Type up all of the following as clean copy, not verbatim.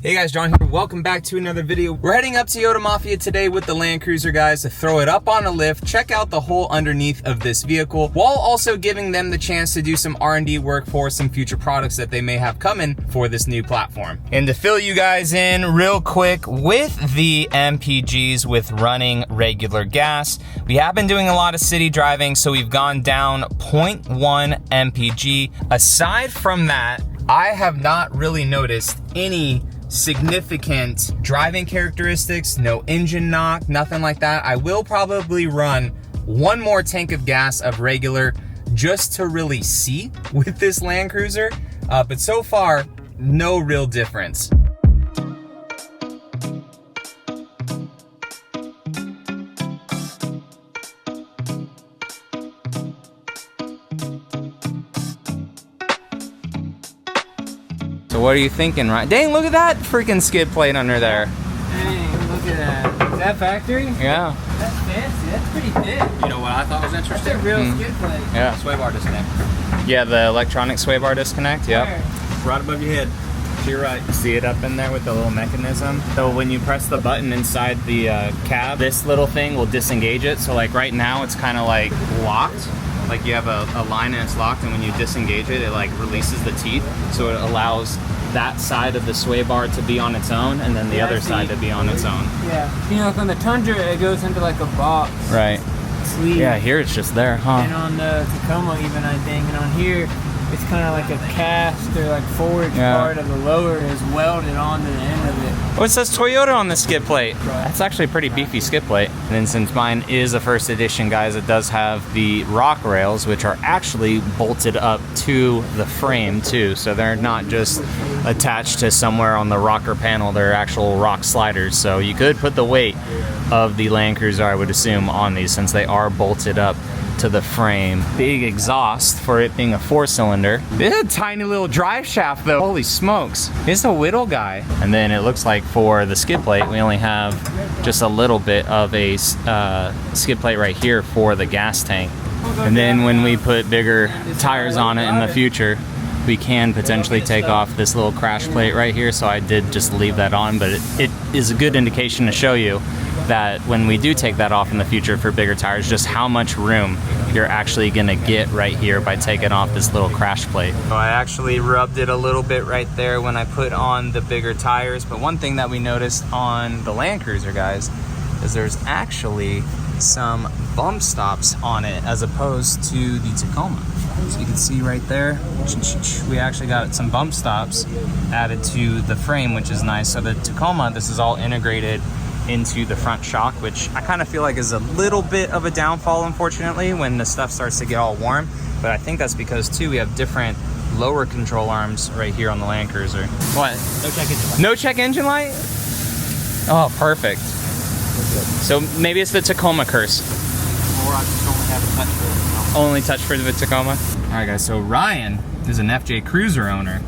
Hey guys, John here. Welcome back to another video. We're heading up to Yotamafia today with the Land Cruiser guys to throw it up on a lift, check out the whole underneath of this vehicle, while also giving them the chance to do some R&D work for some future products that they may have coming for this new platform. And to fill you guys in real quick with the MPGs with running regular gas, we have been doing a lot of city driving, so we've gone down 0.1 MPG. Aside from that, I have not really noticed any significant driving characteristics, no engine knock, nothing like that. I will probably run one more tank of gas of regular just to really see with this Land Cruiser, but so far, no real difference. So what are you thinking, Ryan? Dang, look at that freaking skid plate under there. Dang, look at that. Is that factory? Yeah. That's fancy. That's pretty big. You know what I thought was interesting? That's a real skid plate. Yeah. Sway bar disconnect. Yeah, the electronic sway bar disconnect, yep. Right above your head. To your right. See it up in there with the little mechanism? So when you press the button inside the cab, this little thing will disengage it. So like right now, it's kind of like locked. Like you have a line and it's locked, and when you disengage it, it like releases the teeth. So it allows that side of the sway bar to be on its own, and then the other side to be on its own. Yeah. You know, like on the Tundra, it goes into like a box. Right. Sleeve. Yeah, here it's just there, huh? And on the Tacoma even, I think, and on here, it's kind of like a cast or like forward part of the lower is welded onto the end of it. Oh, it says Toyota on the skid plate. That's actually a pretty beefy skid plate. And then since mine is a first edition, guys, it does have the rock rails, which are actually bolted up to the frame too. So they're not just attached to somewhere on the rocker panel, they're actual rock sliders. So you could put the weight of the Land Cruiser, I would assume, on these since they are bolted up to the frame. Big exhaust for it being a 4-cylinder. This is a tiny little drive shaft though. Holy smokes. It's a whittle guy. And then it looks like for the skid plate, we only have just a little bit of a skid plate right here for the gas tank. And then when we put bigger tires on it in the future, we can potentially take off this little crash plate right here. So I did just leave that on, but it is a good indication to show you that when we do take that off in the future for bigger tires, just how much room you're actually gonna get right here by taking off this little crash plate. So I actually rubbed it a little bit right there when I put on the bigger tires, but one thing that we noticed on the Land Cruiser, guys, is there's actually some bump stops on it as opposed to the Tacoma. So you can see right there, we actually got some bump stops added to the frame, which is nice. So the Tacoma, this is all integrated into the front shock, which I kind of feel like is a little bit of a downfall, unfortunately, when the stuff starts to get all warm. But I think that's because too, we have different lower control arms right here on the Land Cruiser. What? No check engine light. No check engine light? Oh, perfect. So maybe it's the Tacoma curse. Or I just only have a touch for it. Only touch for the Tacoma? All right, guys, so Ryan is an FJ Cruiser owner,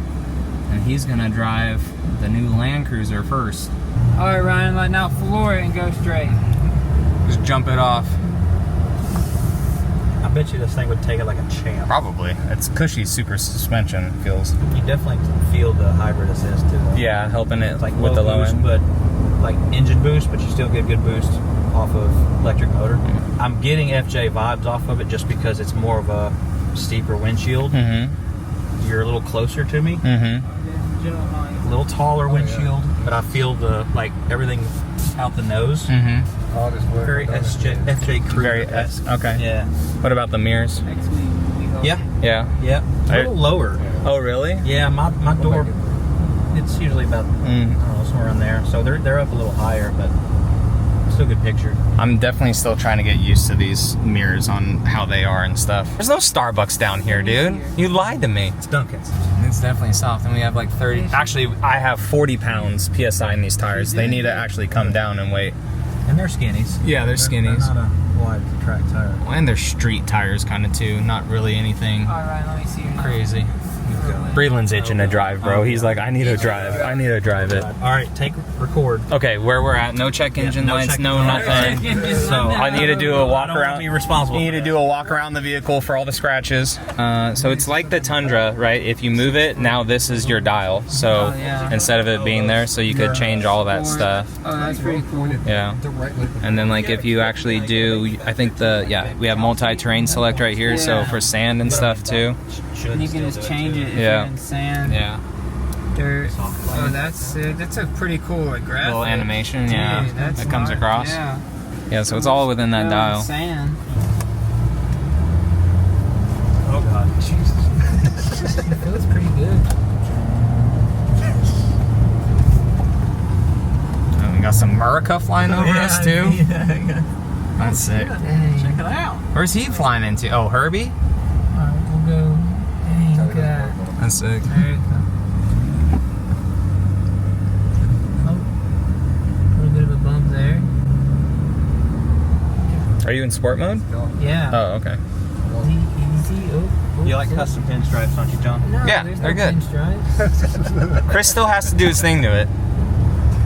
and he's gonna drive the new Land Cruiser first. All right, Ryan, let now floor it and go straight. Just jump it off. I bet you this thing would take it like a champ. Probably. It's cushy, super suspension feels. You definitely feel the hybrid assist too. Yeah, helping it Like with low the low boost, end. but like engine boost, but you still get good boost off of electric motor. I'm getting FJ vibes off of it just because it's more of a steeper windshield. Mm-hmm. You're a little closer to me. Mm-hmm. A little taller windshield, but I feel the like everything out the nose. Mm-hmm. Very FJ Cruiser. Very S. Okay. Yeah. What about the mirrors? Next week, we hope. Yeah. Yeah. Yeah. It's a little lower. Oh, really? Yeah. My door. It's usually about I don't know, somewhere around there. So they're up a little higher, but still good picture. I'm definitely still trying to get used to these mirrors on how they are and stuff. There's no Starbucks down here, dude. You lied to me. It's Dunkin's. It's definitely soft, and we have like 30. Actually, I have 40 pounds PSI in these tires. They need to actually come down and weigh. And they're skinnies. Yeah, they're skinnies. They're not a wide track tire. And they're street tires kind of too. Not really anything All right, let me see your crazy. Breland's itching to drive, bro. He's like, I need to drive. I need to drive it. All right, take record. Okay, where we're at, no check engine no lights, check no engine nothing. So I need to do a walk I don't want to around. be responsible. You need to do a walk around the vehicle for all the scratches. So it's like the Tundra, right? If you move it, now this is your dial. So instead of it being there, so you could change all that stuff. Oh, that's pretty cool. Yeah. And then like if you actually do, I think we have multi-terrain select right here. So for sand and stuff too. And you can just change it if Yeah. you're in sand, Yeah. dirt. Oh, that's sick. That's a pretty cool like graphic. Little animation, Dude, yeah. that's That comes smart. across. Yeah. Yeah, so it's all within that dial. Sand. Oh God, Jesus. It feels pretty good. And we got some Murica flying over us too. That's sick. Dang. Check it out. Where's he flying into? Oh, Herbie? Alright, we'll go. Dang, look at that. That's sick. There you go. Oh, a little bit of a bump there. Are you in sport mode? Yeah. Oh, okay. Easy. Oh, You like custom pinstripes, don't you, John? No, Yeah, there's they're no good. pinstripes. Chris still has to do his thing to it.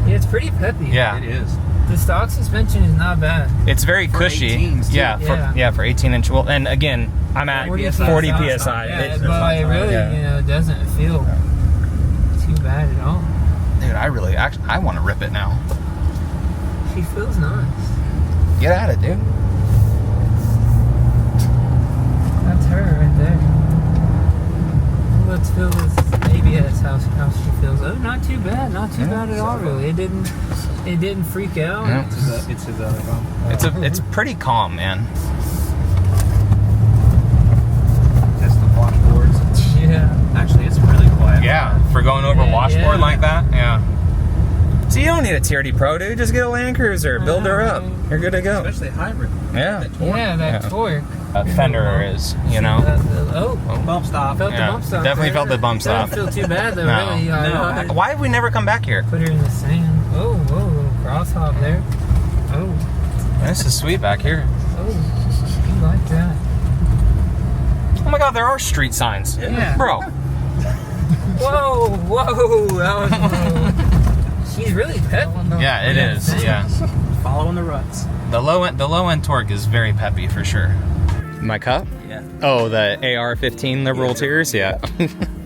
Yeah, it's pretty peppy. Yeah. It is. The stock suspension is not bad. It's very cushy. 18s too. Yeah, for 18-inch wheel. And again, I'm at 40 PSI. Yeah, but like really, it doesn't feel too bad at all. Dude, I want to rip it now. She feels nice. Get at it, dude. That's her right there. Let's feel this ABS, how she feels. Oh, not too bad. Not too bad at all, really. It didn't freak out. Yeah. It's his It's pretty calm, man. Test the washboards. Yeah. Actually, it's really quiet. Yeah, for going over Yeah, washboard yeah. like that. Yeah. So you don't need a TRD Pro, dude. Just get a Land Cruiser, build her up. You're good to go. Especially hybrid. Yeah. Yeah, that Yeah. torque. Fender is, you know. Bump stop. Felt Yeah, the bump stop. definitely felt the bump stop. Doesn't feel too bad though, No. really. No. Why have we never come back here? Put her in the sand. Oh, whoa, little cross hop there. Oh, This is sweet back here. oh, you like that? Oh my God, there are street signs. Yeah. Bro. Whoa, whoa, that was, whoa. She's really peppy. Yeah, it is. Yeah. Following the ruts. The low end torque is very peppy for sure. My cup? Yeah. Oh, the AR-15 Liberal Tears? Yeah.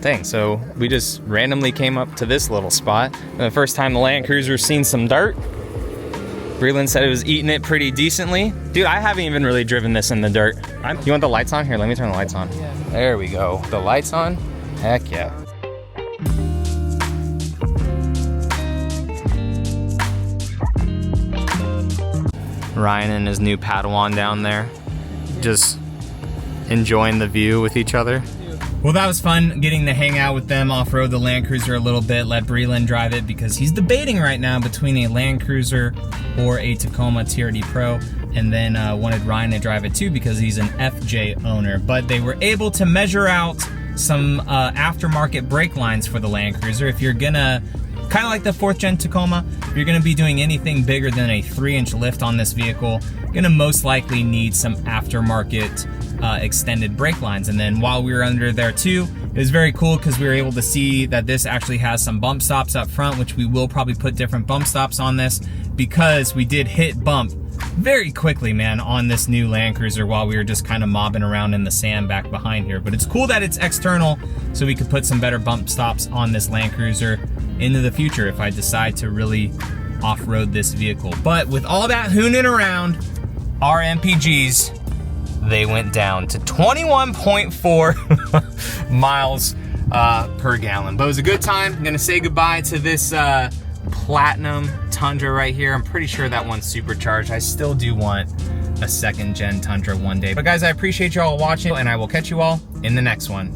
Dang, so we just randomly came up to this little spot. The first time the Land Cruiser's seen some dirt. Breland said it was eating it pretty decently. Dude, I haven't even really driven this in the dirt. You want the lights on? Here, let me turn the lights on. Yeah. There we go. The lights on? Heck yeah. Ryan and his new Padawan down there, just enjoying the view with each other. Well, that was fun getting to hang out with them, off-road the Land Cruiser a little bit, let Breland drive it because he's debating right now between a Land Cruiser or a Tacoma TRD Pro, and then wanted Ryan to drive it too because he's an FJ owner. But they were able to measure out some aftermarket brake lines for the Land Cruiser. If you're gonna, kind of like the 4th gen Tacoma, if you're gonna be doing anything bigger than a 3-inch lift on this vehicle, you're gonna most likely need some aftermarket extended brake lines. And then while we were under there too, it was very cool because we were able to see that this actually has some bump stops up front, which we will probably put different bump stops on this because we did hit bump very quickly, man, on this new Land Cruiser while we were just kind of mobbing around in the sand back behind here. But it's cool that it's external, so we could put some better bump stops on this Land Cruiser into the future if I decide to really off-road this vehicle. But with all that hooning around, our MPGs, they went down to 21.4 miles per gallon. But it was a good time. I'm gonna say goodbye to this Platinum Tundra right here. I'm pretty sure that one's supercharged. I still do want a 2nd gen Tundra one day. But guys, I appreciate you all watching, and I will catch you all in the next one.